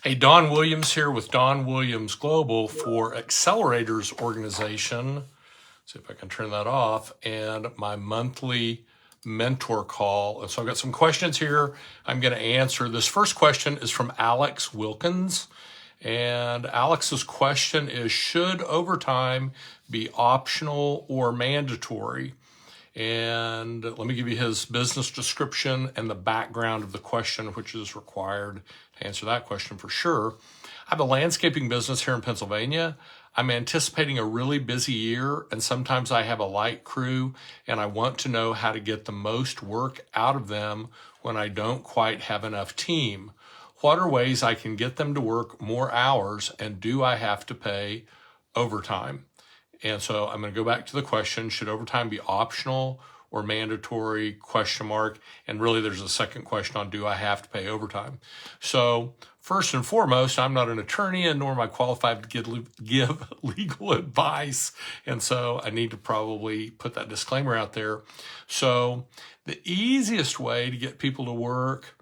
Hey, Don Williams here with Don Williams Global for Accelerators Organization. See if I can turn that off. And my monthly mentor call. And so I've got some questions here I'm going to answer. This first question is from Alex Wilkins. And Alex's question is, should overtime be optional or mandatory? And let me give you his business description and the background of the question, which is required to answer that question for sure. I have a landscaping business here in Pennsylvania. I'm anticipating a really busy year, and sometimes I have a light crew, and I want to know how to get the most work out of them when I don't quite have enough team. What are ways I can get them to work more hours, and do I have to pay overtime? And so I'm going to go back to the question, should overtime be optional or mandatory, question mark. And really there's a second question on, do I have to pay overtime? So first and foremost, I'm not an attorney and nor am I qualified to give legal advice. And so I need to probably put that disclaimer out there. So the easiest way to get people to work,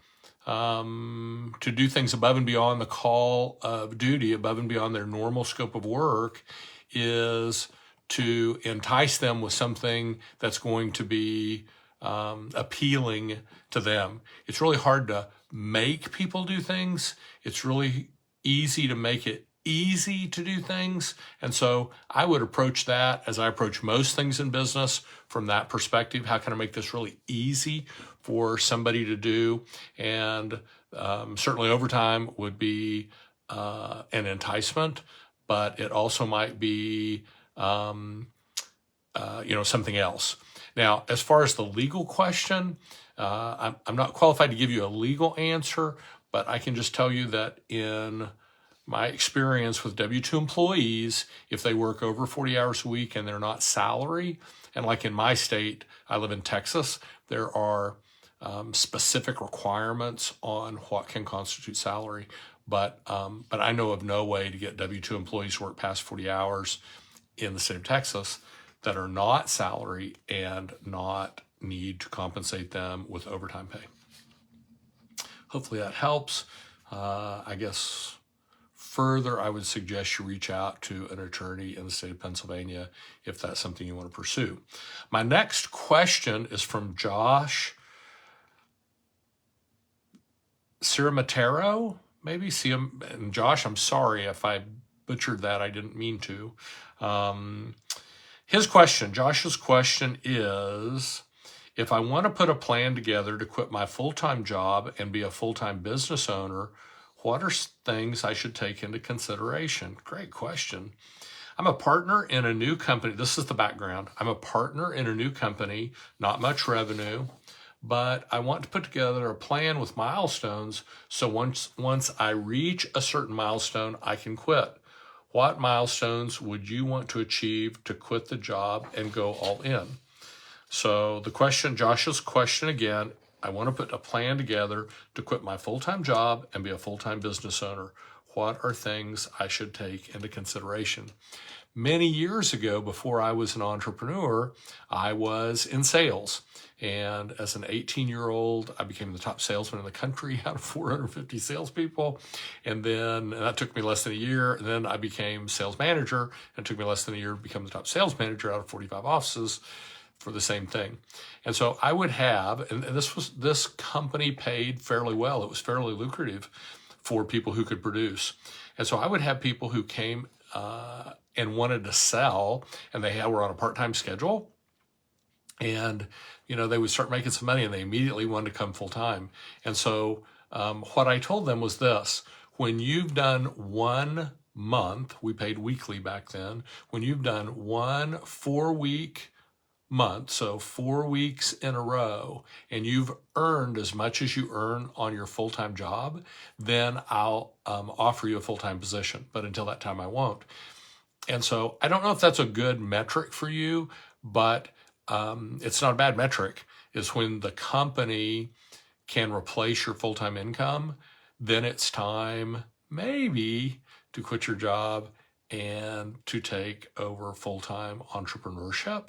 to do things above and beyond the call of duty, above and beyond their normal scope of work, is to entice them with something that's going to be appealing to them. It's really hard to make people do things. It's really easy to make it easy to do things. And so I would approach that as I approach most things in business from that perspective. How can I make this really easy for somebody to do? And certainly overtime would be an enticement, but it also might be, something else. Now, as far as the legal question, I'm not qualified to give you a legal answer, but I can just tell you that in my experience with W-2 employees, if they work over 40 hours a week and they're not salary, and like in my state, I live in Texas, there are specific requirements on what can constitute salary. But I know of no way to get W-2 employees to work past 40 hours in the state of Texas that are not salary and not need to compensate them with overtime pay. Hopefully that helps. I guess further, I would suggest you reach out to an attorney in the state of Pennsylvania if that's something you want to pursue. My next question is from Josh Ciramatero. Maybe see him. And Josh, I'm sorry if I butchered that. I didn't mean to. Josh's question is, if I want to put a plan together to quit my full-time job and be a full-time business owner, what are things I should take into consideration? Great question. I'm a partner in a new company. This is the background. I'm a partner in a new company, not much revenue, but I want to put together a plan with milestones so once I reach a certain milestone, I can quit. What milestones would you want to achieve to quit the job and go all in? So the question, Josh's question again, I want to put a plan together to quit my full-time job and be a full-time business owner. What are things I should take into consideration? Many years ago, before I was an entrepreneur, I was in sales. And as an 18-year-old, I became the top salesman in the country out of 450 salespeople. And that took me less than a year. And then I became sales manager. And it took me less than a year to become the top sales manager out of 45 offices for the same thing. And so I would have, and this company paid fairly well. It was fairly lucrative for people who could produce. And so I would have people who came and wanted to sell, and they were on a part-time schedule. And, they would start making some money and they immediately wanted to come full-time. And so what I told them was this: when you've done 1 month, we paid weekly back then, when you've done 1 4-week month, so 4 weeks in a row, and you've earned as much as you earn on your full-time job, then I'll offer you a full-time position. But until that time, I won't. And so I don't know if that's a good metric for you, but it's not a bad metric. Is when the company can replace your full-time income, then it's time maybe to quit your job and to take over full-time entrepreneurship.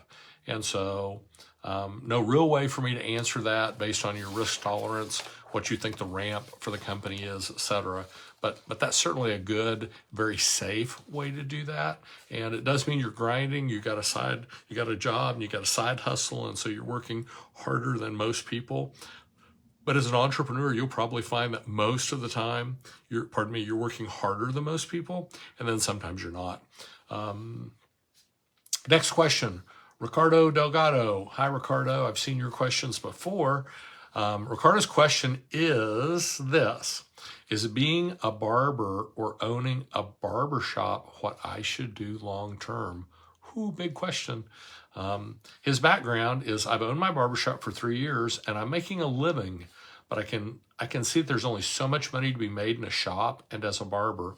And so No real way for me to answer that based on your risk tolerance, what you think the ramp for the company is, etc. But that's certainly a good, very safe way to do that. And it does mean you're grinding. You got a job, and you got a side hustle, and so you're working harder than most people. But as an entrepreneur, you'll probably find that most of the time, you're working harder than most people, and then sometimes you're not. Next question, Ricardo Delgado. Hi, Ricardo. I've seen your questions before. Ricardo's question is this: is being a barber or owning a barbershop what I should do long term? Ooh, big question. His background is, I've owned my barbershop for 3 years and I'm making a living, but I can see that there's only so much money to be made in a shop and as a barber.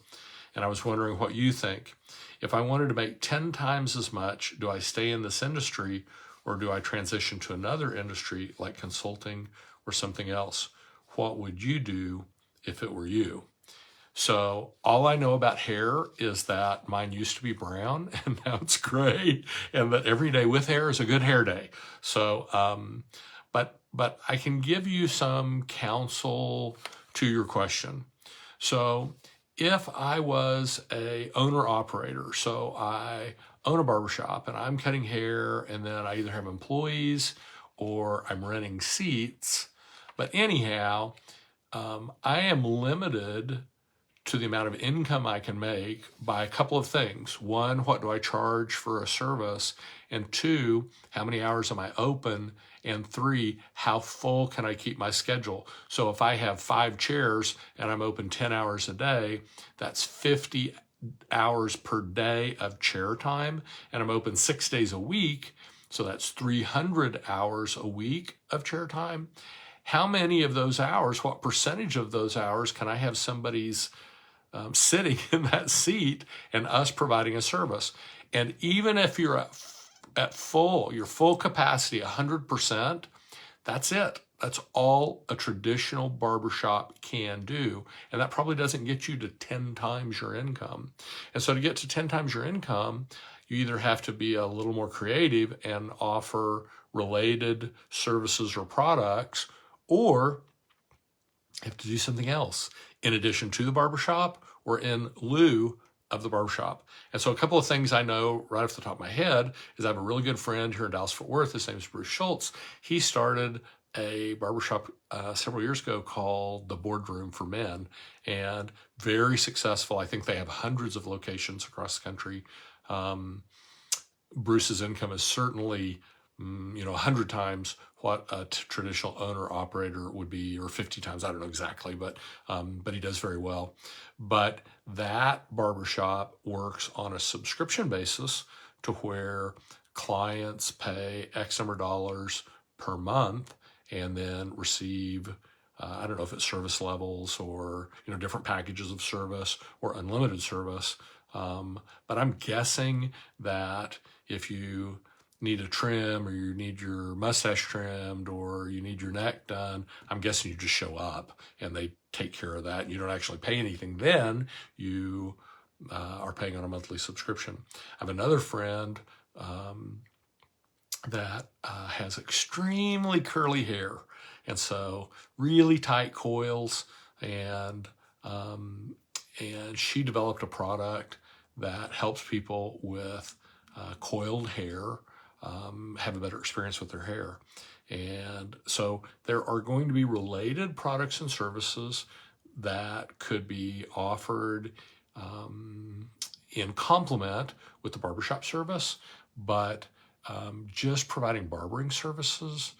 And I was wondering what you think. If I wanted to make 10 times as much, do I stay in this industry or do I transition to another industry like consulting or something else? What would you do if it were you? So all I know about hair is that mine used to be brown and now it's gray, and that every day with hair is a good hair day. So, but I can give you some counsel to your question. So if I was a owner operator, so I own a barbershop and I'm cutting hair, and then I either have employees or I'm renting seats. But anyhow, I am limited to the amount of income I can make by a couple of things. One, what do I charge for a service? And two, how many hours am I open? And three, how full can I keep my schedule? So if I have 5 chairs and I'm open 10 hours a day, that's 50 hours per day of chair time. And I'm open 6 days a week, so that's 300 hours a week of chair time. How many of those hours, what percentage of those hours can I have somebody's sitting in that seat and us providing a service? And even if you're at your full capacity, 100%, that's it. That's all a traditional barbershop can do. And that probably doesn't get you to 10 times your income. And so to get to 10 times your income, you either have to be a little more creative and offer related services or products, or have to do something else in addition to the barbershop or in lieu of the barbershop. And so a couple of things I know right off the top of my head is I have a really good friend here in Dallas-Fort Worth. His name is Bruce Schultz. He started a barbershop several years ago called The Boardroom for Men, and very successful. I think they have hundreds of locations across the country. Bruce's income is certainly 100 times what a traditional owner-operator would be, or 50 times, I don't know exactly, but he does very well. But that barbershop works on a subscription basis to where clients pay X number of dollars per month and then receive, I don't know if it's service levels or different packages of service or unlimited service. But I'm guessing that if you need a trim, or you need your mustache trimmed, or you need your neck done, I'm guessing you just show up and they take care of that. You don't actually pay anything then. You are paying on a monthly subscription. I have another friend that has extremely curly hair, and so really tight coils, and she developed a product that helps people with coiled hair have a better experience with their hair. And so there are going to be related products and services that could be offered in complement with the barbershop service, but just providing barbering services,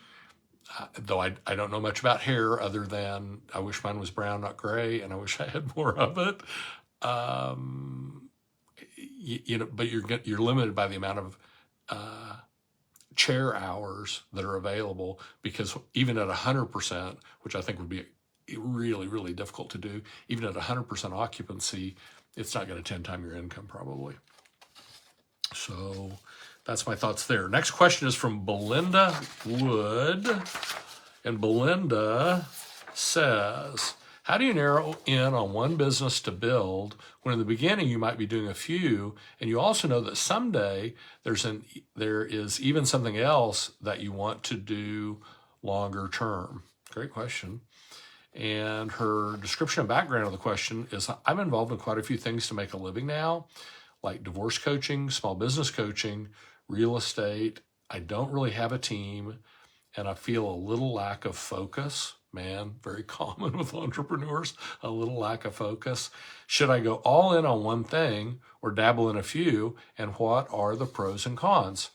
though I don't know much about hair other than I wish mine was brown, not gray, and I wish I had more of it. But you're limited by the amount of chair hours that are available, because even at 100%, which I think would be really, really difficult to do, even at 100% occupancy, it's not going to 10 times your income probably. So that's my thoughts there. Next question is from Belinda Wood. And Belinda says, How do you narrow in on one business to build when in the beginning you might be doing a few, and you also know that someday there is even something else that you want to do longer term? Great question. And her description and background of the question is, I'm involved in quite a few things to make a living now, like divorce coaching, small business coaching, real estate. I don't really have a team, and I feel a little lack of focus. Man, very common with entrepreneurs, a little lack of focus. Should I go all in on one thing or dabble in a few? And what are the pros and cons?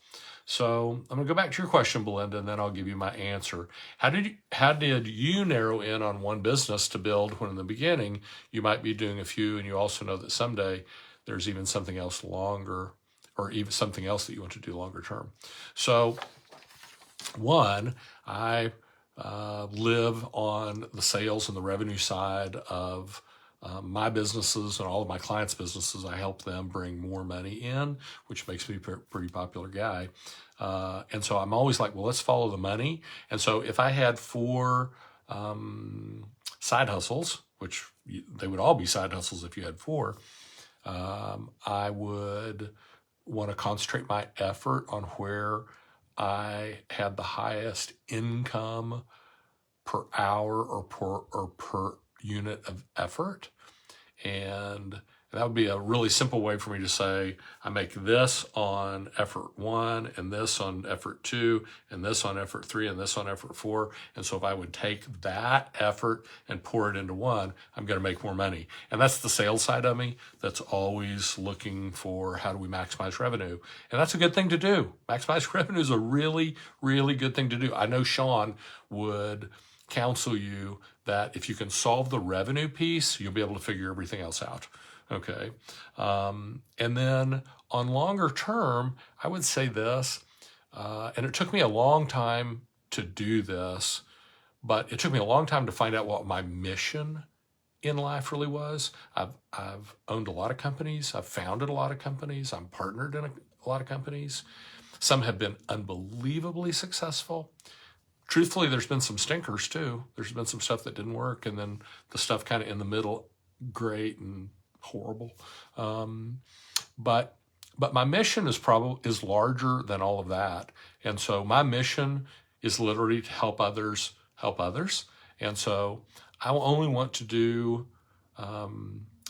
So I'm going to go back to your question, Belinda, and then I'll give you my answer. How did you narrow in on one business to build when in the beginning you might be doing a few, and you also know that someday there's even something else longer, or even something else that you want to do longer term? So one, I live on the sales and the revenue side of my businesses and all of my clients' businesses. I help them bring more money in, which makes me a pretty popular guy. And so I'm always like, well, let's follow the money. And so if I had 4 side hustles, which they would all be side hustles if you had 4, I would want to concentrate my effort on where I had the highest income per hour or per unit of effort. And that would be a really simple way for me to say, I make this on effort 1, and this on effort 2, and this on effort 3, and this on effort 4. And so if I would take that effort and pour it into one, I'm going to make more money. And that's the sales side of me that's always looking for, how do we maximize revenue? And that's a good thing to do. Maximize revenue is a really, really good thing to do. I know Sean would counsel you that if you can solve the revenue piece, you'll be able to figure everything else out. Okay. And then on longer term, I would say this, and it took me a long time to do this, but it took me a long time to find out what my mission in life really was. I've owned a lot of companies. I've founded a lot of companies. I'm partnered in a lot of companies. Some have been unbelievably successful. Truthfully, there's been some stinkers too. There's been some stuff that didn't work, and then the stuff kind of in the middle, great and horrible. But my mission is larger than all of that. And so my mission is literally to help others help others. And so I only want to do,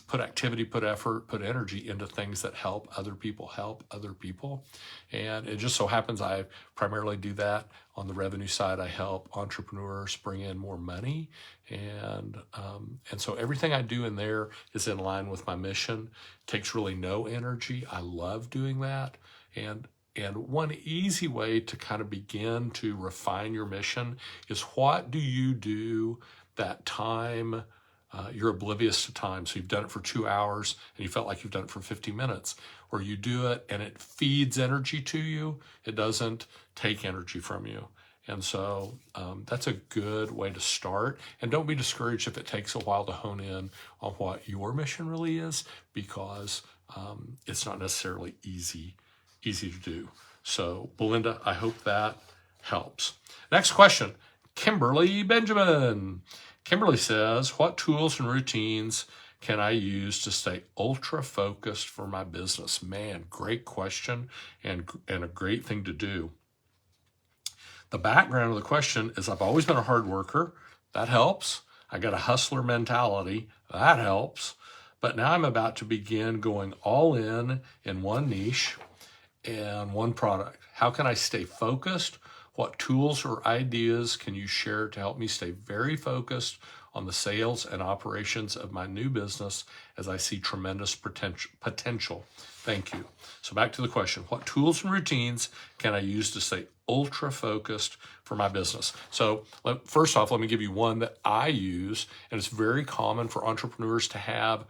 put activity, put effort, put energy into things that help other people. And it just so happens I primarily do that on the revenue side. I help entrepreneurs bring in more money. And so everything I do in there is in line with my mission. It takes really no energy. I love doing that. And one easy way to kind of begin to refine your mission is, what do you do that time you're oblivious to time? So you've done it for 2 hours and you felt like you've done it for 50 minutes, or you do it and it feeds energy to you. It doesn't take energy from you. And so that's a good way to start. And don't be discouraged if it takes a while to hone in on what your mission really is, because it's not necessarily easy to do. So Belinda, I hope that helps. Next question, Kimberly Benjamin. Kimberly says, what tools and routines can I use to stay ultra focused for my business? Man, great question, and a great thing to do. The background of the question is, I've always been a hard worker. That helps. I got a hustler mentality. That helps. But now I'm about to begin going all in one niche and one product. How can I stay focused? What tools or ideas can you share to help me stay very focused on the sales and operations of my new business, as I see tremendous potential? Thank you. So back to the question, what tools and routines can I use to stay ultra focused for my business? So first off, let me give you one that I use, and it's very common for entrepreneurs to have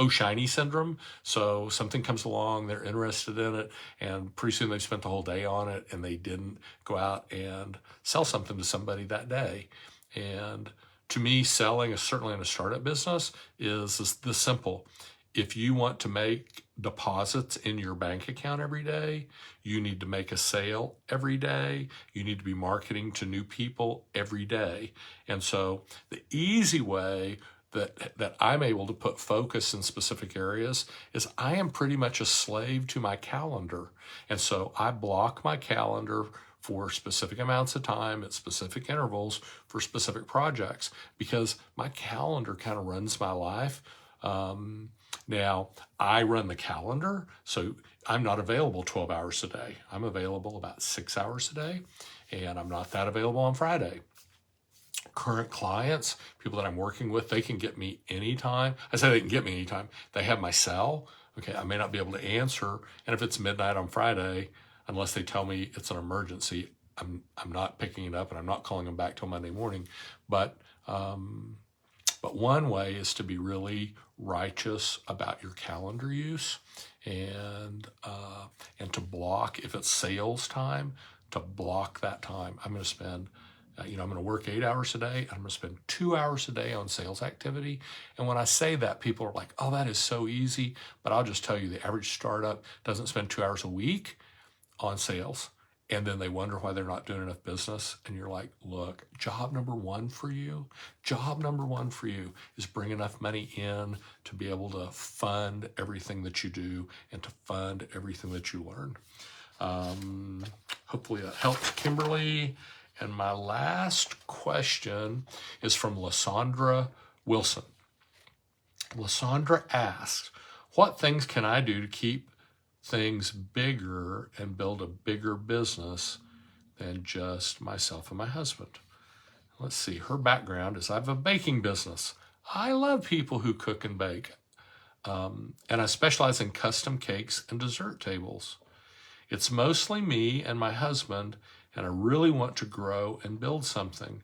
shiny syndrome. So something comes along, they're interested in it, and pretty soon they've spent the whole day on it and they didn't go out and sell something to somebody that day. And to me, selling, certainly in a startup business, is this simple. if you want to make deposits in your bank account every day, you need to make a sale every day. You need to be marketing to new people every day. And so the easy way that I'm able to put focus in specific areas is I am pretty much a slave to my calendar. And so I block my calendar for specific amounts of time at specific intervals for specific projects because my calendar kind of runs my life. Now, I run the calendar, so I'm not available 12 hours a day. I'm available about 6 hours a day, and I'm not that available on Friday. Current clients, people that I'm working with, they can get me anytime. I say they can get me anytime. They have my cell. Okay, I may not be able to answer, and if it's midnight on Friday, unless they tell me it's an emergency, I'm not picking it up, and I'm not calling them back till Monday morning. But one way is to be really righteous about your calendar use and to block, if it's sales time, to block that time. I'm going to spend, I'm going to work 8 hours a day. And I'm going to spend 2 hours a day on sales activity. And when I say that, people are like, oh, that is so easy. But I'll just tell you, the average startup doesn't spend 2 hours a week on sales. And then they wonder why they're not doing enough business. And you're like, look, job number one for you is bring enough money in to be able to fund everything that you do and to fund everything that you learn. Hopefully that helps, Kimberly. And my last question is from Lysandra Wilson. Lysandra asks, what things can I do to keep things bigger and build a bigger business than just myself and my husband? Let's see, her background is I have a baking business. I love people who cook and bake. And I specialize in custom cakes and dessert tables. It's mostly me and my husband, and I really want to grow and build something.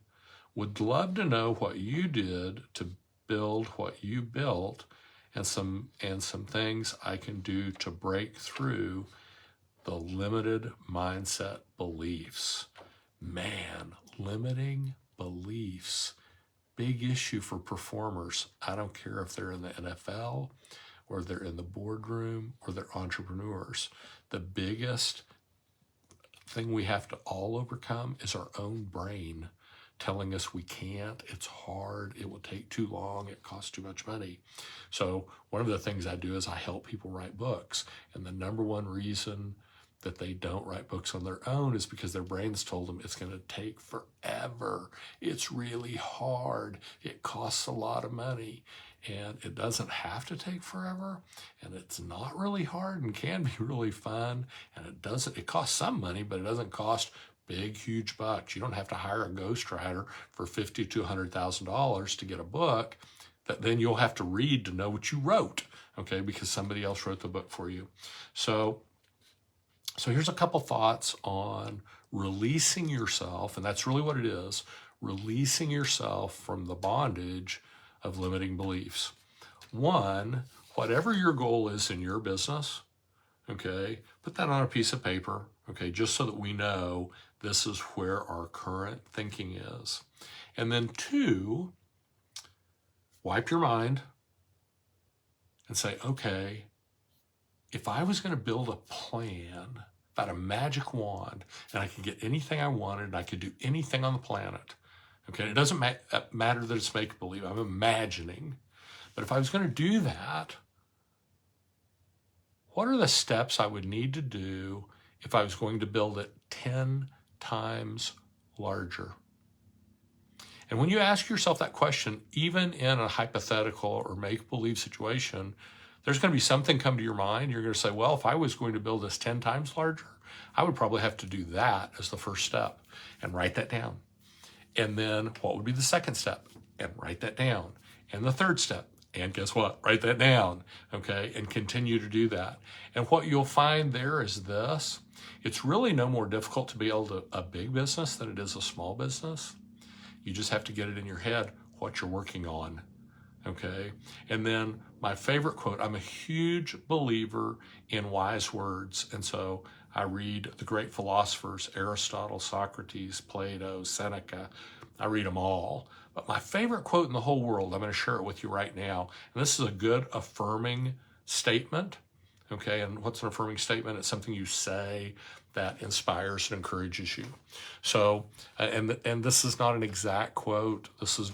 Would love to know what you did to build what you built, and some things I can do to break through the limited mindset beliefs. Man, limiting beliefs, big issue for performers. I don't care if they're in the NFL or they're in the boardroom or they're entrepreneurs. The biggest thing we have to all overcome is our own brain telling us we can't, it's hard, it will take too long, it costs too much money. So one of the things I do is I help people write books. And the number one reason that they don't write books on their own is because their brains told them it's going to take forever. It's really hard. It costs a lot of money. And it doesn't have to take forever. And it's not really hard and can be really fun. And it costs some money, but it doesn't cost big, huge bucks. You don't have to hire a ghostwriter for $50,000 to $100,000 to get a book that then you'll have to read to know what you wrote, okay, because somebody else wrote the book for you. So here's a couple thoughts on releasing yourself, and that's really what it is, releasing yourself from the bondage of limiting beliefs. One, whatever your goal is in your business, okay, put that on a piece of paper, okay, just so that we know this is where our current thinking is. And then two, wipe your mind and say, okay, if I was going to build a plan, if I had a magic wand and I could get anything I wanted and I could do anything on the planet, okay, it doesn't matter that it's make-believe, I'm imagining. But if I was going to do that, what are the steps I would need to do if I was going to build it 10 times larger? And when you ask yourself that question, even in a hypothetical or make-believe situation, there's going to be something come to your mind. You're going to say, well, if I was going to build this 10 times larger, I would probably have to do that as the first step and write that down. And then what would be the second step? And write that down. And the third step. And guess what? Write that down, okay? And continue to do that. And what you'll find there is this. It's really no more difficult to build a big business than it is a small business. You just have to get it in your head what you're working on, okay? And then my favorite quote, I'm a huge believer in wise words. And so I read the great philosophers, Aristotle, Socrates, Plato, Seneca. I read them all. But my favorite quote in the whole world, I'm going to share it with you right now. And this is a good affirming statement. Okay, and what's an affirming statement? It's something you say that inspires and encourages you. So, and this is not an exact quote. This is,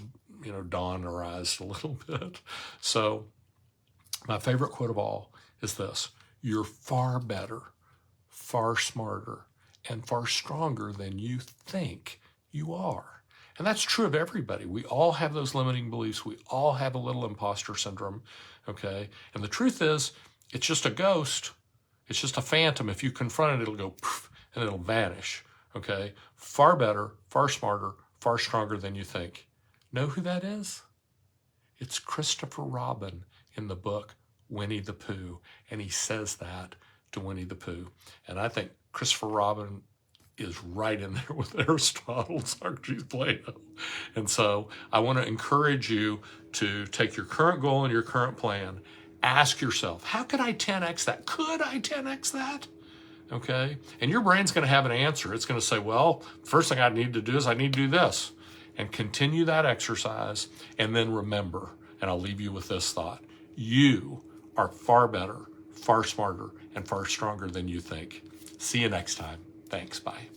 Donnerized a little bit. So, my favorite quote of all is this: "You're far better, far smarter, and far stronger than you think you are." And that's true of everybody. We all have those limiting beliefs. We all have a little imposter syndrome, okay? And the truth is, it's just a ghost. It's just a phantom. If you confront it, it'll go poof, and it'll vanish, okay? Far better, far smarter, far stronger than you think. Know who that is? It's Christopher Robin in the book Winnie the Pooh, and he says that to Winnie the Pooh. And I think Christopher Robin is right in there with Aristotle, Socrates, Plato. And so I want to encourage you to take your current goal and your current plan. Ask yourself, how could I 10x that? Could I 10x that? Okay? And your brain's going to have an answer. It's going to say, well, first thing I need to do is I need to do this. And continue that exercise. And then remember, and I'll leave you with this thought: you are far better, far smarter, and far stronger than you think. See you next time. Thanks. Bye.